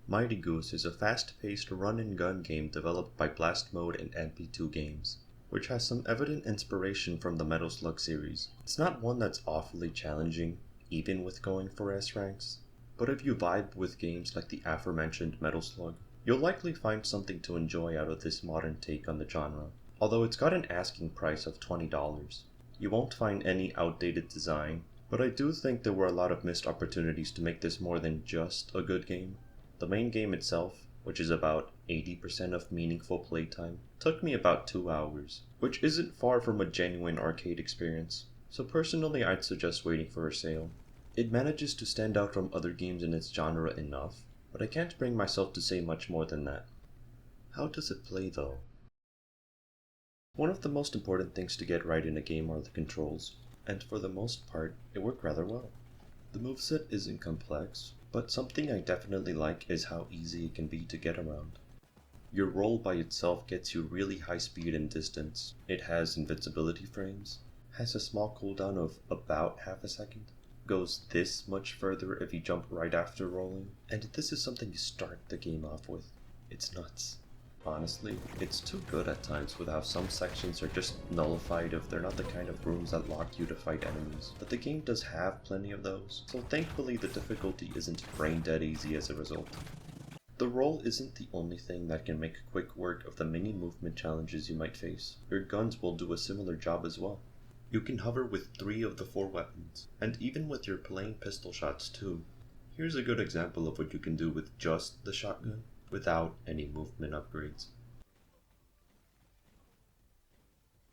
Mighty Goose is a fast-paced run-and-gun game developed by Blast Mode and NP2 Games, which has some evident inspiration from the Metal Slug series. It's not one that's awfully challenging, even with going for S ranks, but if you vibe with games like the aforementioned Metal Slug, you'll likely find something to enjoy out of this modern take on the genre, although it's got an asking price of $20. You won't find any outdated design, but I do think there were a lot of missed opportunities to make this more than just a good game. The main game itself, which is about 80% of meaningful playtime, took me about 2 hours, which isn't far from a genuine arcade experience, so personally I'd suggest waiting for a sale. It manages to stand out from other games in its genre enough, but I can't bring myself to say much more than that. How does it play though? One of the most important things to get right in a game are the controls, and for the most part, it worked rather well. The moveset isn't complex, but something I definitely like is how easy it can be to get around. Your roll by itself gets you really high speed and distance. It has invincibility frames, has a small cooldown of about half a second, goes this much further if you jump right after rolling, and this is something you start the game off with. It's nuts. Honestly, it's too good at times with how some sections are just nullified if they're not the kind of rooms that lock you to fight enemies, but the game does have plenty of those, so thankfully the difficulty isn't brain dead easy as a result. The roll isn't the only thing that can make quick work of the many movement challenges you might face. Your guns will do a similar job as well. You can hover with 3 of the 4 weapons, and even with your plain pistol shots too. Here's a good example of what you can do with just the shotgun, without any movement upgrades.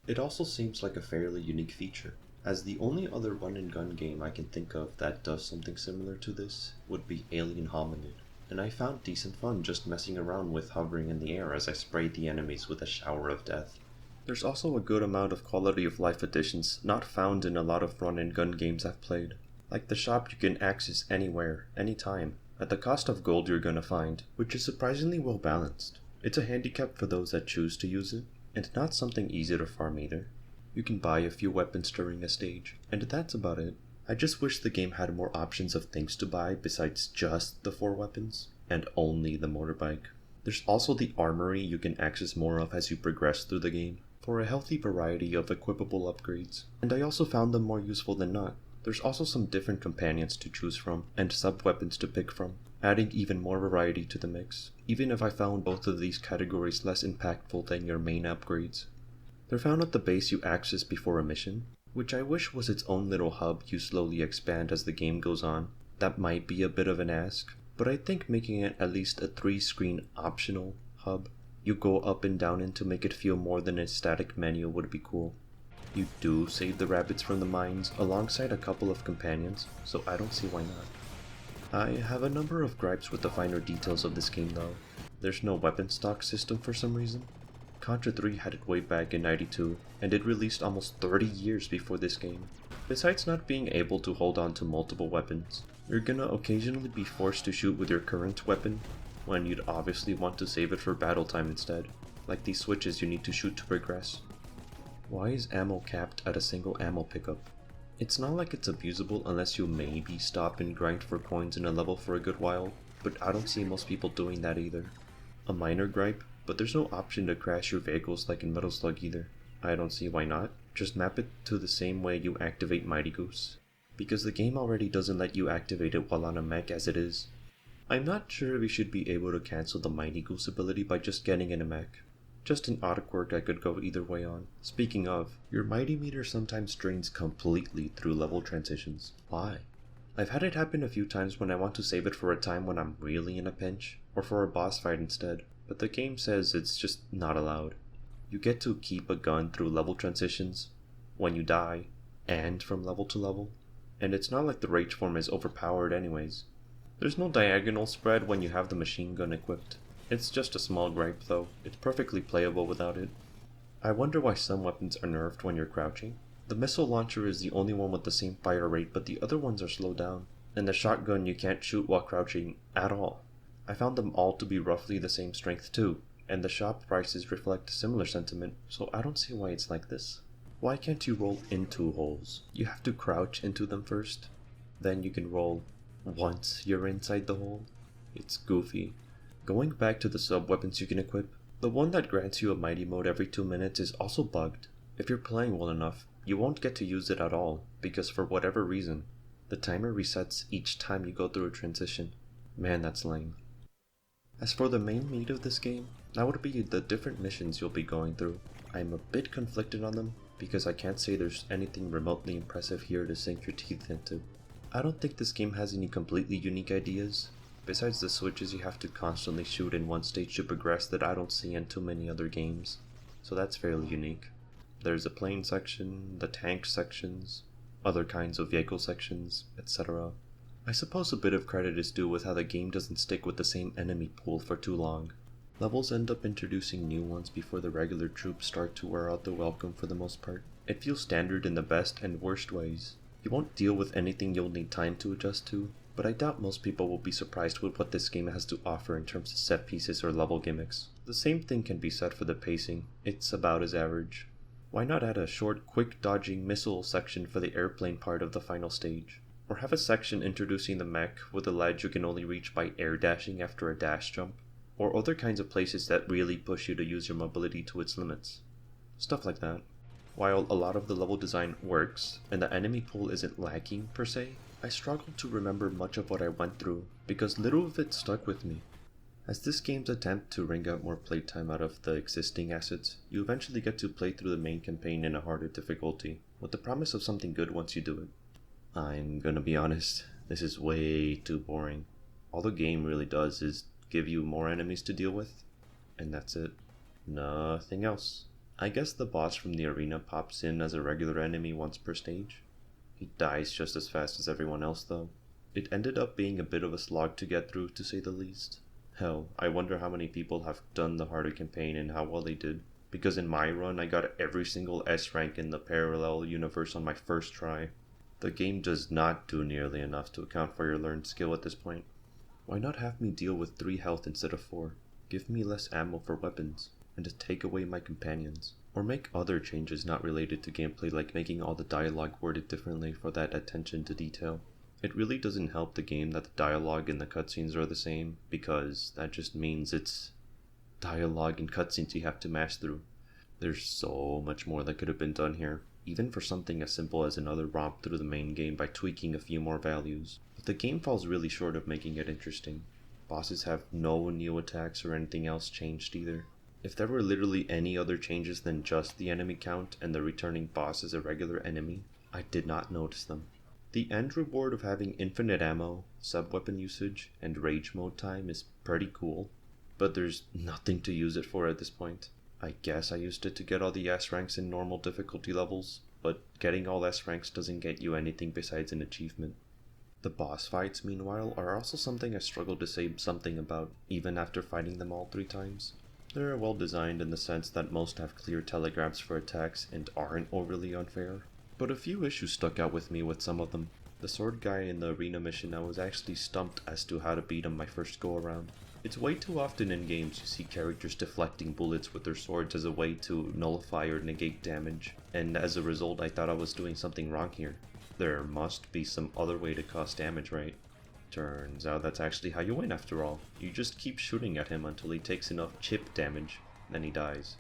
It also seems like a fairly unique feature, as the only other run-and-gun game I can think of that does something similar to this would be Alien Hominid, and I found decent fun just messing around with hovering in the air as I sprayed the enemies with a shower of death. There's also a good amount of quality of life additions not found in a lot of run-and-gun games I've played. Like the shop you can access anywhere, anytime, at the cost of gold you're gonna find, which is surprisingly well balanced. It's a handicap for those that choose to use it, and not something easy to farm either. You can buy a few weapons during a stage, and that's about it. I just wish the game had more options of things to buy besides just the 4 weapons, and only the motorbike. There's also the armory you can access more of as you progress through the game, for a healthy variety of equipable upgrades, and I also found them more useful than not. There's also some different companions to choose from, and sub-weapons to pick from, adding even more variety to the mix, even if I found both of these categories less impactful than your main upgrades. They're found at the base you access before a mission, which I wish was its own little hub you slowly expand as the game goes on. That might be a bit of an ask, but I think making it at least a 3-screen optional hub you go up and down in to make it feel more than a static menu would be cool. You do save the rabbits from the mines alongside a couple of companions, so I don't see why not. I have a number of gripes with the finer details of this game though. There's no weapon stock system for some reason. Contra 3 had it way back in '92, and it released almost 30 years before this game. Besides not being able to hold on to multiple weapons, you're gonna occasionally be forced to shoot with your current weapon, when you'd obviously want to save it for battle time instead, like these switches you need to shoot to progress. Why is ammo capped at a single ammo pickup? It's not like it's abusable unless you maybe stop and grind for coins in a level for a good while, but I don't see most people doing that either. A minor gripe, but there's no option to crash your vehicles like in Metal Slug either. I don't see why not. Just map it to the same way you activate Mighty Goose, because the game already doesn't let you activate it while on a mech as it is. I'm not sure we should be able to cancel the Mighty Goose ability by just getting in a mech. Just an odd quirk I could go either way on. Speaking of, your mighty meter sometimes drains completely through level transitions. Why? I've had it happen a few times when I want to save it for a time when I'm really in a pinch, or for a boss fight instead, but the game says it's just not allowed. You get to keep a gun through level transitions, when you die, and from level to level, and it's not like the rage form is overpowered anyways. There's no diagonal spread when you have the machine gun equipped. It's just a small gripe though, it's perfectly playable without it. I wonder why some weapons are nerfed when you're crouching. The missile launcher is the only one with the same fire rate, but the other ones are slowed down. And the shotgun you can't shoot while crouching at all. I found them all to be roughly the same strength too, and the shop prices reflect similar sentiment, so I don't see why it's like this. Why can't you roll into holes? You have to crouch into them first, then you can roll once you're inside the hole. It's goofy. Going back to the sub-weapons you can equip, the one that grants you a mighty mode every 2 minutes is also bugged. If you're playing well enough, you won't get to use it at all, because for whatever reason, the timer resets each time you go through a transition. Man, that's lame. As for the main meat of this game, that would be the different missions you'll be going through. I'm a bit conflicted on them, because I can't say there's anything remotely impressive here to sink your teeth into. I don't think this game has any completely unique ideas, besides the switches you have to constantly shoot in one stage to progress that I don't see in too many other games, so that's fairly unique. There's a plane section, the tank sections, other kinds of vehicle sections, etc. I suppose a bit of credit is due with how the game doesn't stick with the same enemy pool for too long. Levels end up introducing new ones before the regular troops start to wear out the welcome for the most part. It feels standard in the best and worst ways. You won't deal with anything you'll need time to adjust to, but I doubt most people will be surprised with what this game has to offer in terms of set pieces or level gimmicks. The same thing can be said for the pacing. It's about as average. Why not add a short, quick dodging missile section for the airplane part of the final stage? Or have a section introducing the mech with a ledge you can only reach by air dashing after a dash jump? Or other kinds of places that really push you to use your mobility to its limits. Stuff like that. While a lot of the level design works, and the enemy pool isn't lacking per se, I struggle to remember much of what I went through, because little of it stuck with me. As this game's attempt to wring out more playtime out of the existing assets, you eventually get to play through the main campaign in a harder difficulty, with the promise of something good once you do it. I'm gonna be honest, this is way too boring. All the game really does is give you more enemies to deal with, and that's it. Nothing else. I guess the boss from the arena pops in as a regular enemy once per stage. He dies just as fast as everyone else though. It ended up being a bit of a slog to get through, to say the least. Hell, I wonder how many people have done the harder campaign and how well they did, because in my run I got every single S rank in the parallel universe on my first try. The game does not do nearly enough to account for your learned skill at this point. Why not have me deal with 3 health instead of 4? Give me less ammo for weapons, and to take away my companions. Or make other changes not related to gameplay, like making all the dialogue worded differently for that attention to detail. It really doesn't help the game that the dialogue and the cutscenes are the same, because that just means it's dialogue and cutscenes you have to mash through. There's so much more that could have been done here, even for something as simple as another romp through the main game by tweaking a few more values. But the game falls really short of making it interesting. Bosses have no new attacks or anything else changed either. If there were literally any other changes than just the enemy count and the returning boss as a regular enemy, I did not notice them. The end reward of having infinite ammo, sub-weapon usage, and rage mode time is pretty cool, but there's nothing to use it for at this point. I guess I used it to get all the S ranks in normal difficulty levels, but getting all S ranks doesn't get you anything besides an achievement. The boss fights, meanwhile, are also something I struggled to say something about, even after fighting them all 3 times. They're well designed in the sense that most have clear telegraphs for attacks and aren't overly unfair, but a few issues stuck out with me with some of them. The sword guy in the arena mission, I was actually stumped as to how to beat him my first go around. It's way too often in games you see characters deflecting bullets with their swords as a way to nullify or negate damage, and as a result I thought I was doing something wrong here. There must be some other way to cause damage, right? Turns out that's actually how you win after all. You just keep shooting at him until he takes enough chip damage, then he dies.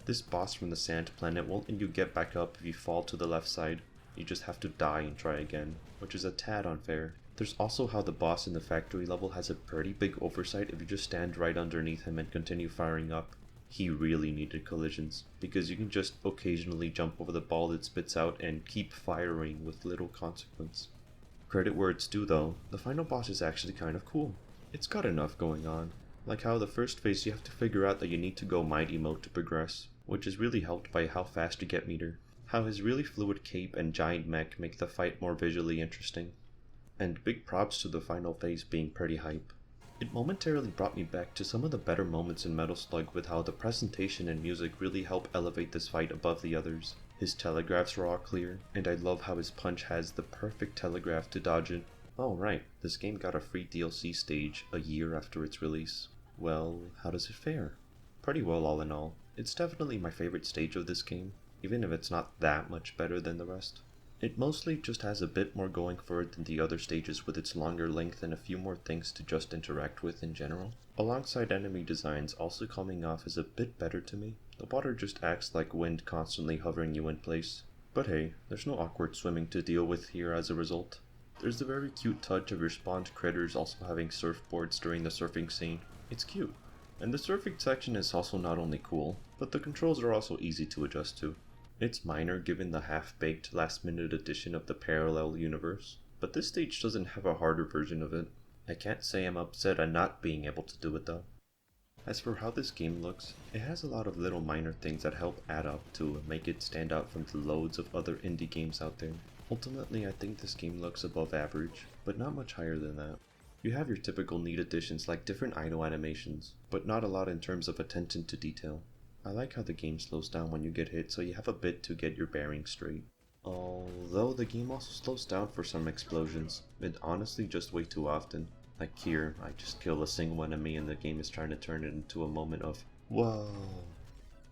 This boss from the sand planet won't let you get back up if you fall to the left side. You just have to die and try again, which is a tad unfair. There's also how the boss in the factory level has a pretty big oversight if you just stand right underneath him and continue firing up. He really needed collisions, because you can just occasionally jump over the ball it spits out and keep firing with little consequence. Credit where it's due though, the final boss is actually kind of cool. It's got enough going on, like how the first phase you have to figure out that you need to go mighty mode to progress, which is really helped by how fast you get meter. How his really fluid cape and giant mech make the fight more visually interesting. And big props to the final phase being pretty hype. It momentarily brought me back to some of the better moments in Metal Slug with how the presentation and music really help elevate this fight above the others. His telegraphs are all clear, and I love how his punch has the perfect telegraph to dodge it. Oh right, this game got a free DLC stage a year after its release. Well, how does it fare? Pretty well all in all. It's definitely my favorite stage of this game, even if it's not that much better than the rest. It mostly just has a bit more going for it than the other stages with its longer length and a few more things to just interact with in general. Alongside enemy designs also coming off as a bit better to me. The water just acts like wind constantly hovering you in place. But hey, there's no awkward swimming to deal with here as a result. There's the very cute touch of your spawned critters also having surfboards during the surfing scene. It's cute. And the surfing section is also not only cool, but the controls are also easy to adjust to. It's minor given the half-baked last-minute addition of the parallel universe, but this stage doesn't have a harder version of it. I can't say I'm upset at not being able to do it though. As for how this game looks, it has a lot of little minor things that help add up to make it stand out from the loads of other indie games out there. Ultimately, I think this game looks above average, but not much higher than that. You have your typical neat additions like different idle animations, but not a lot in terms of attention to detail. I like how the game slows down when you get hit, so you have a bit to get your bearings straight. Although the game also slows down for some explosions, and honestly just way too often. Like here, I just kill a single enemy and the game is trying to turn it into a moment of whoa.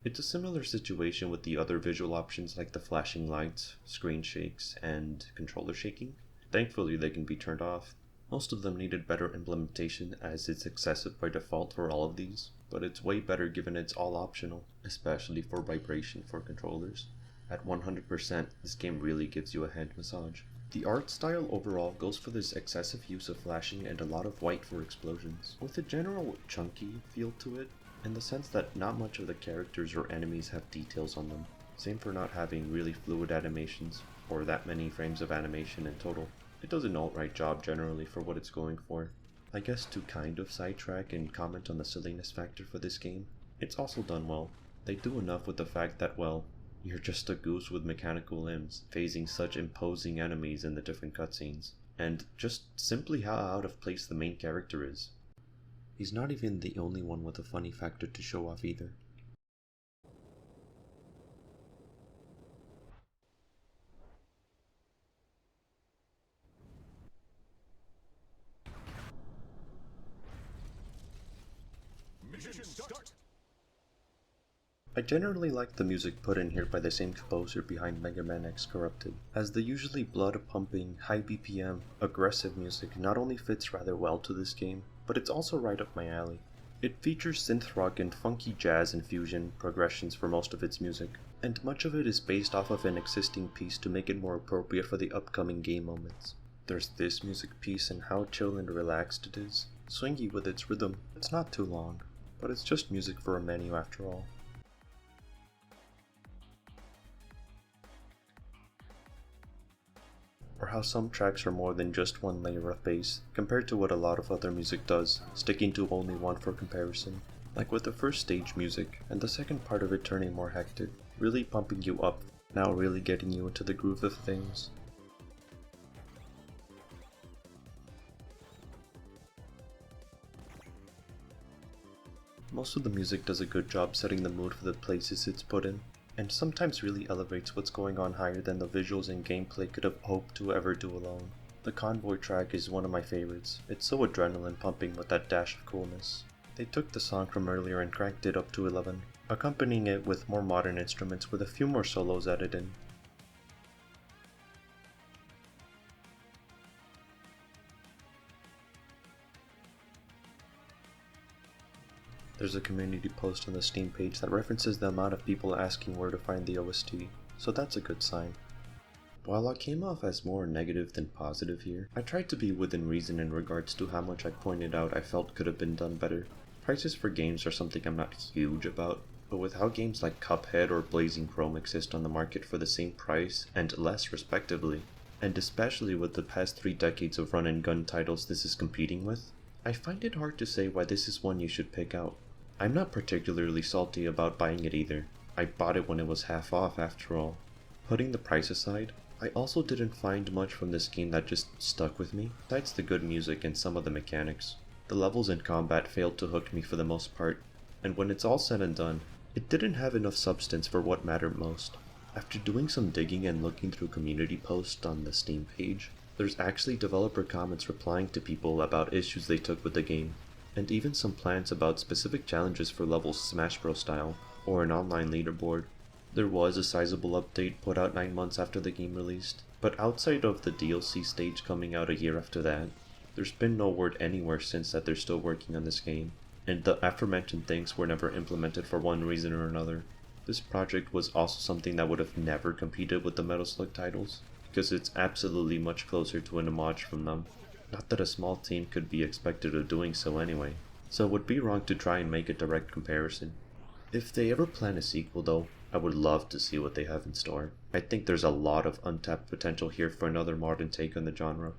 It's a similar situation with the other visual options like the flashing lights, screen shakes, and controller shaking. Thankfully they can be turned off. Most of them needed better implementation as it's excessive by default for all of these, but it's way better given it's all optional, especially for vibration for controllers. At 100%, this game really gives you a hand massage. The art style overall goes for this excessive use of flashing and a lot of white for explosions, with a general chunky feel to it, in the sense that not much of the characters or enemies have details on them. Same for not having really fluid animations, or that many frames of animation in total. It does an alright job generally for what it's going for. I guess to kind of sidetrack and comment on the silliness factor for this game, it's also done well. They do enough with the fact that, well, you're just a goose with mechanical limbs, facing such imposing enemies in the different cutscenes, and just simply how out of place the main character is. He's not even the only one with a funny factor to show off either. Mission start! I generally like the music put in here by the same composer behind Mega Man X Corrupted, as the usually blood-pumping, high BPM, aggressive music not only fits rather well to this game, but it's also right up my alley. It features synth rock and funky jazz and fusion progressions for most of its music, and much of it is based off of an existing piece to make it more appropriate for the upcoming game moments. There's this music piece and how chill and relaxed it is, swingy with its rhythm. It's not too long, but it's just music for a menu after all. Or how some tracks are more than just one layer of bass, compared to what a lot of other music does, sticking to only one for comparison. Like with the first stage music, and the second part of it turning more hectic, really pumping you up, now really getting you into the groove of things. Most of the music does a good job setting the mood for the places it's put in, and sometimes really elevates what's going on higher than the visuals and gameplay could have hoped to ever do alone. The Convoy track is one of my favorites. It's so adrenaline pumping with that dash of coolness. They took the song from earlier and cranked it up to 11, accompanying it with more modern instruments with a few more solos added in. There's a community post on the Steam page that references the amount of people asking where to find the OST, so that's a good sign. While I came off as more negative than positive here, I tried to be within reason in regards to how much I pointed out I felt could have been done better. Prices for games are something I'm not huge about, but with how games like Cuphead or Blazing Chrome exist on the market for the same price and less respectively, and especially with the past 3 decades of run-and-gun titles this is competing with, I find it hard to say why this is one you should pick out. I'm not particularly salty about buying it either. I bought it when it was half off after all. Putting the price aside, I also didn't find much from this game that just stuck with me, besides the good music and some of the mechanics. The levels and combat failed to hook me for the most part, and when it's all said and done, it didn't have enough substance for what mattered most. After doing some digging and looking through community posts on the Steam page, there's actually developer comments replying to people about issues they took with the game, and even some plans about specific challenges for levels Smash Bros style, or an online leaderboard. There was a sizable update put out 9 months after the game released, But outside of the DLC stage coming out a year after that, there's been no word anywhere since that they're still working on this game, and the aforementioned things were never implemented for one reason or another. This project was also something that would have never competed with the Metal Slug titles, because it's absolutely much closer to an homage from them. Not that a small team could be expected of doing so anyway, so it would be wrong to try and make a direct comparison. If they ever plan a sequel though, I would love to see what they have in store. I think there's a lot of untapped potential here for another modern take on the genre.